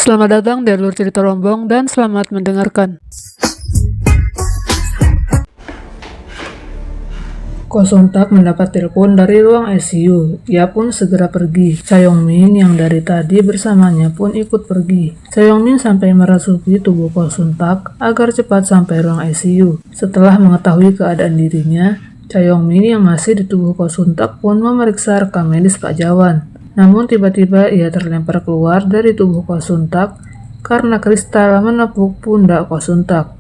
Selamat datang di Alur Cerita Rombong dan selamat mendengarkan. Ko Sun-tak mendapat telepon dari ruang ICU. Ia pun segera pergi. Cha Yong-min yang dari tadi bersamanya pun ikut pergi. Cha Yong-min sampai merasuki tubuh Ko Sun-tak agar cepat sampai ruang ICU. Setelah mengetahui keadaan dirinya, Cha Yong-min yang masih di tubuh Ko Sun-tak pun memeriksa rekam medis Pak Jawan. Namun tiba-tiba ia terlempar keluar dari tubuh Ko Sun-tak karena kristal menepuk pundak Ko Sun-tak.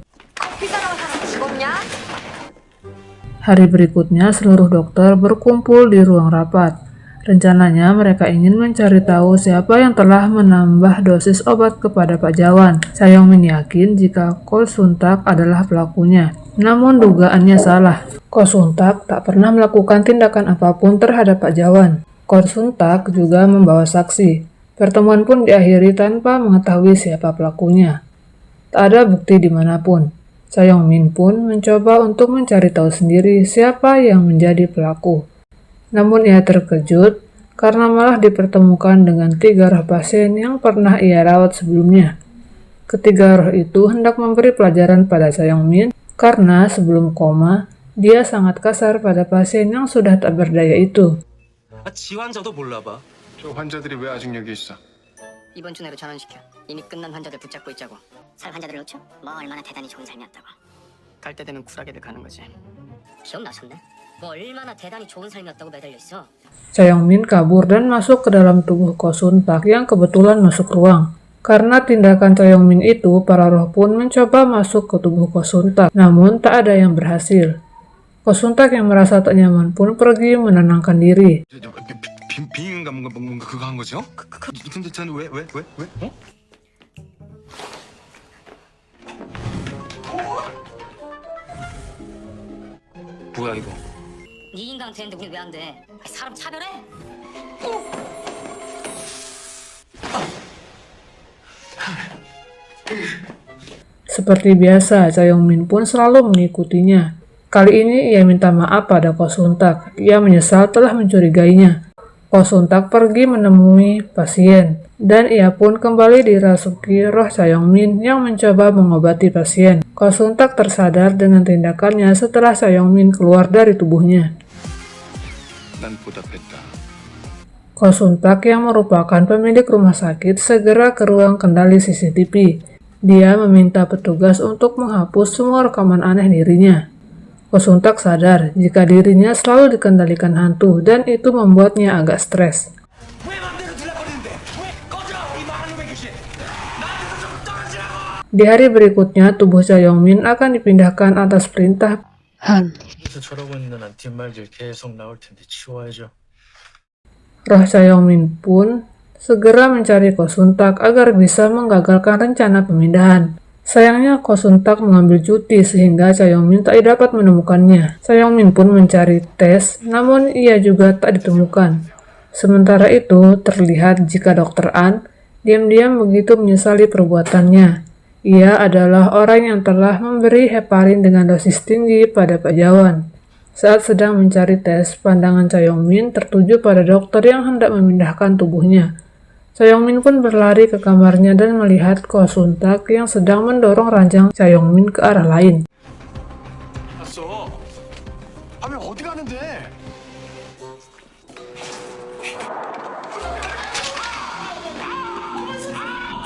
Hari berikutnya seluruh dokter berkumpul di ruang rapat. Rencananya mereka ingin mencari tahu siapa yang telah menambah dosis obat kepada Pak Jawan. Cha Yong-min yakin jika Ko Sun-tak adalah pelakunya. Namun dugaannya salah. Ko Sun-tak tak pernah melakukan tindakan apapun terhadap Pak Jawan. Ko Sun-tak juga membawa saksi. Pertemuan pun diakhiri tanpa mengetahui siapa pelakunya. Tak ada bukti dimanapun. Cha Yong-min pun mencoba untuk mencari tahu sendiri siapa yang menjadi pelaku. Namun ia terkejut karena malah dipertemukan dengan 3 roh pasien yang pernah ia rawat sebelumnya. Ketiga roh itu hendak memberi pelajaran pada Cha Yong-min karena sebelum koma, dia sangat kasar pada pasien yang sudah tak berdaya itu. 지환자도 몰라봐. 저 환자들이 왜 아직 여기 있어? 이번 주 내로 전환시켜. 이미 끝난 환자들 붙잡고 있자고. 살 환자들을 놓쳐? 뭐 얼마나 대단히 좋은 삶이었다고. 갈 때 되면 쿨하게들 가는 거지. 기억나셨네? 뭐 얼마나 대단히 좋은 삶이었다고 매달려 있어. Cha Yong-min kabur dan masuk ke dalam tubuh Ko Sun-tak yang kebetulan masuk ruang. Karena tindakan Cha Yong-min itu, para roh pun mencoba masuk ke tubuh Ko Sun-tak, namun tak ada yang berhasil. Ko Sun-tak yang merasa tak nyaman pun pergi menenangkan diri. 비인감 뭔가 그거 한 거죠? 근데 쟤는 왜? 어? 뭐야 이거? 네 인강 되는데 우리 왜 안 돼? 사람 차별해? Seperti biasa, Cha Yong-min pun selalu mengikutinya. Kali ini ia minta maaf pada Ko Sun-tak. Ia menyesal telah mencurigainya. Ko Sun-tak pergi menemui pasien, dan ia pun kembali dirasuki roh Cha Yong-min yang mencoba mengobati pasien. Ko Sun-tak tersadar dengan tindakannya setelah Cha Yong-min keluar dari tubuhnya. 난 보답했다. Ko Sun-tak yang merupakan pemilik rumah sakit segera ke ruang kendali CCTV. Dia meminta petugas untuk menghapus semua rekaman aneh dirinya. Ko Sun-tak sadar jika dirinya selalu dikendalikan hantu dan itu membuatnya agak stres. Di hari berikutnya, tubuh Cha Yong-min akan dipindahkan atas perintah Han. 저러고 있는 한 뒷말들 계속 나올 텐데 치워야죠. Roh Cha Yong-min pun segera mencari Ko Sun-tak agar bisa menggagalkan rencana pemindahan. Sayangnya Ko Sun-tak mengambil cuti sehingga Cha Yong-min tak dapat menemukannya. Cha Yong-min pun mencari tes, namun ia juga tak ditemukan. Sementara itu, terlihat jika Dr. An diam-diam begitu menyesali perbuatannya. Ia adalah orang yang telah memberi heparin dengan dosis tinggi pada Pak Jawan. Saat sedang mencari tes, pandangan Cha Yong-min tertuju pada dokter yang hendak memindahkan tubuhnya. Cha Yong-min pun berlari ke kamarnya dan melihat Ko Sun-tak yang sedang mendorong ranjang Cha Yong-min ke arah lain. 왔어. 왜 어디 가는데?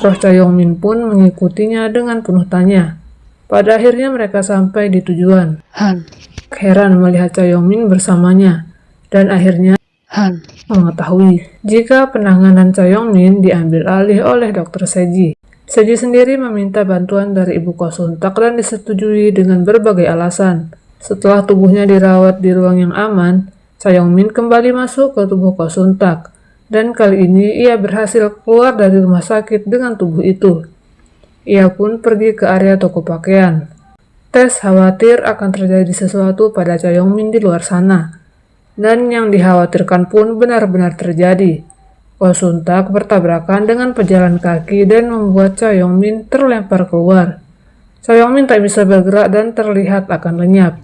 Roh Cha Yong-min pun mengikutinya dengan penuh tanya. Pada akhirnya mereka sampai di tujuan. Han heran melihat Cha Yong-min bersamanya, dan akhirnya Han mengetahui jika penanganan Cha Yong-min diambil alih oleh Dr. Seji. Seji sendiri meminta bantuan dari ibu Ko Sun-tak dan disetujui dengan berbagai alasan. Setelah tubuhnya dirawat di ruang yang aman, Cha Yong-min kembali masuk ke tubuh Ko Sun-tak, dan kali ini ia berhasil keluar dari rumah sakit dengan tubuh itu. Ia pun pergi ke area toko pakaian. Tes khawatir akan terjadi sesuatu pada Cha Yong-min di luar sana. Dan yang dikhawatirkan pun benar-benar terjadi. Ko Sun-tak bertabrakan dengan pejalan kaki dan membuat Cha Yong-min terlempar keluar. Cha Yong-min tak bisa bergerak dan terlihat akan lenyap.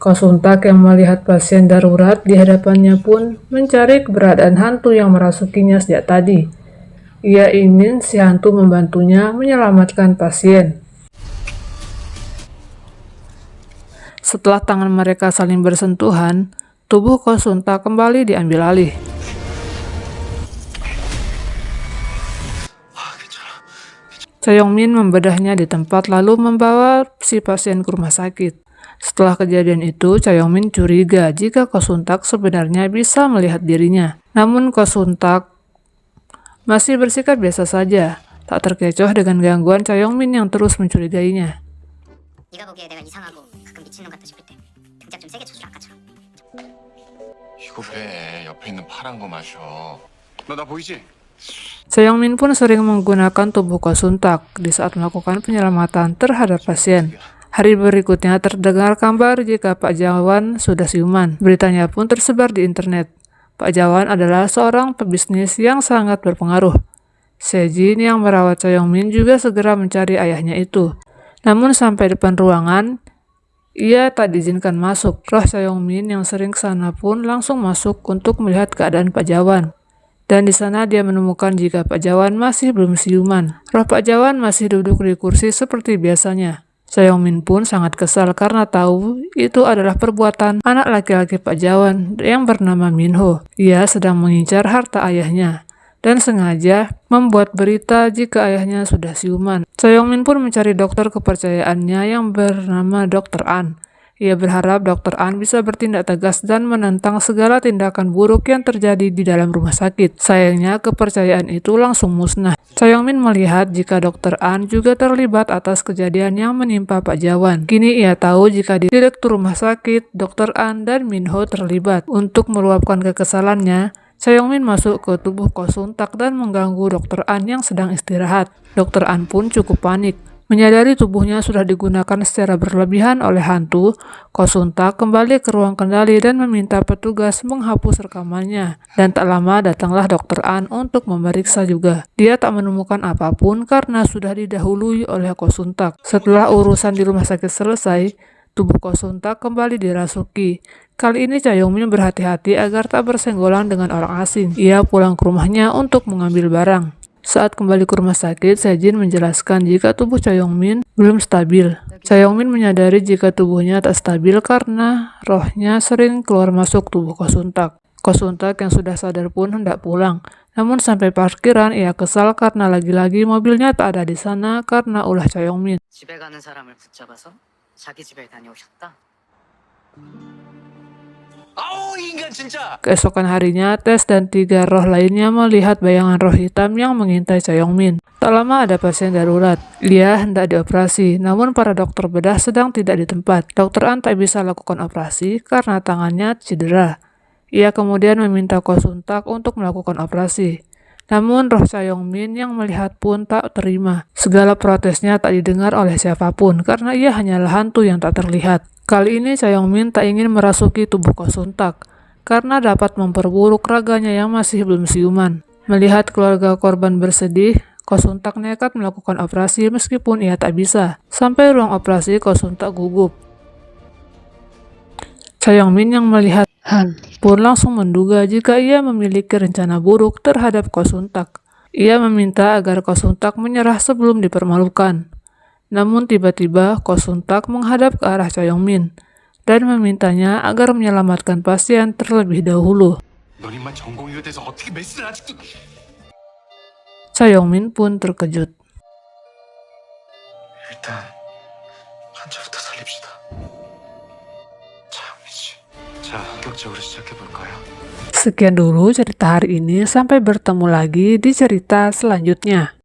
Ko Suntak yang melihat pasien darurat di hadapannya pun mencari keberadaan hantu yang merasukinya sejak tadi. Ia ingin si hantu membantunya menyelamatkan pasien. Setelah tangan mereka saling bersentuhan, tubuh Ko Suntak kembali diambil alih. Cha Yong-min membedahnya di tempat lalu membawa si pasien ke rumah sakit. Setelah kejadian itu, Cha Yong-min curiga jika Ko Suntak sebenarnya bisa melihat dirinya. Namun Ko Suntak masih bersikap biasa saja, tak terkecoh dengan gangguan Cha Yong-min yang terus mencurigainya. 네가 보기에 내가 이상하고 가끔 미친놈 같다 싶을 때 등짝 좀 세게 쳐주라 아까처럼. 이거 왜 옆에 있는 파란 거 마셔? 너 나 보이지? Cha Yong-min pun sering menggunakan tubuh Ko Suntak di saat melakukan penyelamatan terhadap pasien. Hari berikutnya terdengar kabar jika Pak Jawan sudah siuman. Beritanya pun tersebar di internet. Pak Jawan adalah seorang pebisnis yang sangat berpengaruh. Sejin yang merawat Cha Yong-min juga segera mencari ayahnya itu. Namun sampai depan ruangan, ia tak diizinkan masuk. Roh Cha Yong-min yang sering ke sana pun langsung masuk untuk melihat keadaan Pak Jawan. Dan di sana dia menemukan jika Pak Jawan masih belum siuman. Roh Pak Jawan masih duduk di kursi seperti biasanya. Cha Yong-min pun sangat kesal karena tahu itu adalah perbuatan anak laki-laki Pak Jawan yang bernama Minho. Ia sedang mengincar harta ayahnya dan sengaja membuat berita jika ayahnya sudah siuman. Cha Yong-min pun mencari dokter kepercayaannya yang bernama Dr. An. Ia berharap Dr. An bisa bertindak tegas dan menentang segala tindakan buruk yang terjadi di dalam rumah sakit. Sayangnya kepercayaan itu langsung musnah. Cha Yong-min melihat jika Dr. An juga terlibat atas kejadian yang menimpa Pak Jawan. Kini ia tahu jika di direktur rumah sakit, Dr. An dan Minho terlibat. Untuk meluapkan kekesalannya, Cha Yong-min masuk ke tubuh Ko Suntak dan mengganggu Dr. An yang sedang istirahat. Dr. An pun cukup panik. Menyadari tubuhnya sudah digunakan secara berlebihan oleh hantu, Ko Suntak kembali ke ruang kendali dan meminta petugas menghapus rekamannya. Dan tak lama datanglah Dr. An untuk memeriksa juga. Dia tak menemukan apapun karena sudah didahului oleh Ko Suntak. Setelah urusan di rumah sakit selesai, tubuh Ko Suntak kembali dirasuki. Kali ini Cha Yong-min berhati-hati agar tak bersenggolan dengan orang asing. Ia pulang ke rumahnya untuk mengambil barang. Saat kembali ke rumah sakit, Sejin menjelaskan jika tubuh Cha Yong-min belum stabil. Cha Yong-min menyadari jika tubuhnya tak stabil karena rohnya sering keluar masuk tubuh Ko Suntak. Ko Suntak yang sudah sadar pun hendak pulang. Namun sampai parkiran, ia kesal karena lagi-lagi mobilnya tak ada di sana karena ulah Cha Yong-min. 집에 가는 사람을 붙잡아서 자기 집에 다녀오셨다. 아우 인간 진짜. Keesokan harinya, Tess dan 3 roh lainnya melihat bayangan roh hitam yang mengintai Cha Yong-min. Tak lama ada pasien darurat. Dia hendak dioperasi, namun para dokter bedah sedang tidak di tempat. Dr. An tak bisa lakukan operasi karena tangannya cedera. Ia kemudian meminta Ko Suntak untuk melakukan operasi. Namun roh Cha Yong-min yang melihat pun tak terima. Segala protesnya tak didengar oleh siapapun karena ia hanyalah hantu yang tak terlihat. Kali ini Cha Yong-min tak ingin merasuki tubuh Ko Suntak karena dapat memperburuk raganya yang masih belum siuman. Melihat keluarga korban bersedih, Ko Suntak nekat melakukan operasi meskipun ia tak bisa. Sampai ruang operasi, Ko Suntak gugup. Cha Yong-min yang melihat Han pun langsung menduga jika ia memiliki rencana buruk terhadap Ko Suntak. Ia meminta agar Ko Suntak menyerah sebelum dipermalukan. Namun tiba-tiba Ko Suntak menghadap ke arah Cha Yong-min dan memintanya agar menyelamatkan pasien terlebih dahulu. 넌 인마 전공의가 돼서 어떻게 메스를 아직도... Cha Yong-min pun terkejut. 일단 환자부터 살립시다. 차영민 씨, 자 본격적으로 시작해볼까요? Sekian dulu cerita hari ini, sampai bertemu lagi di cerita selanjutnya.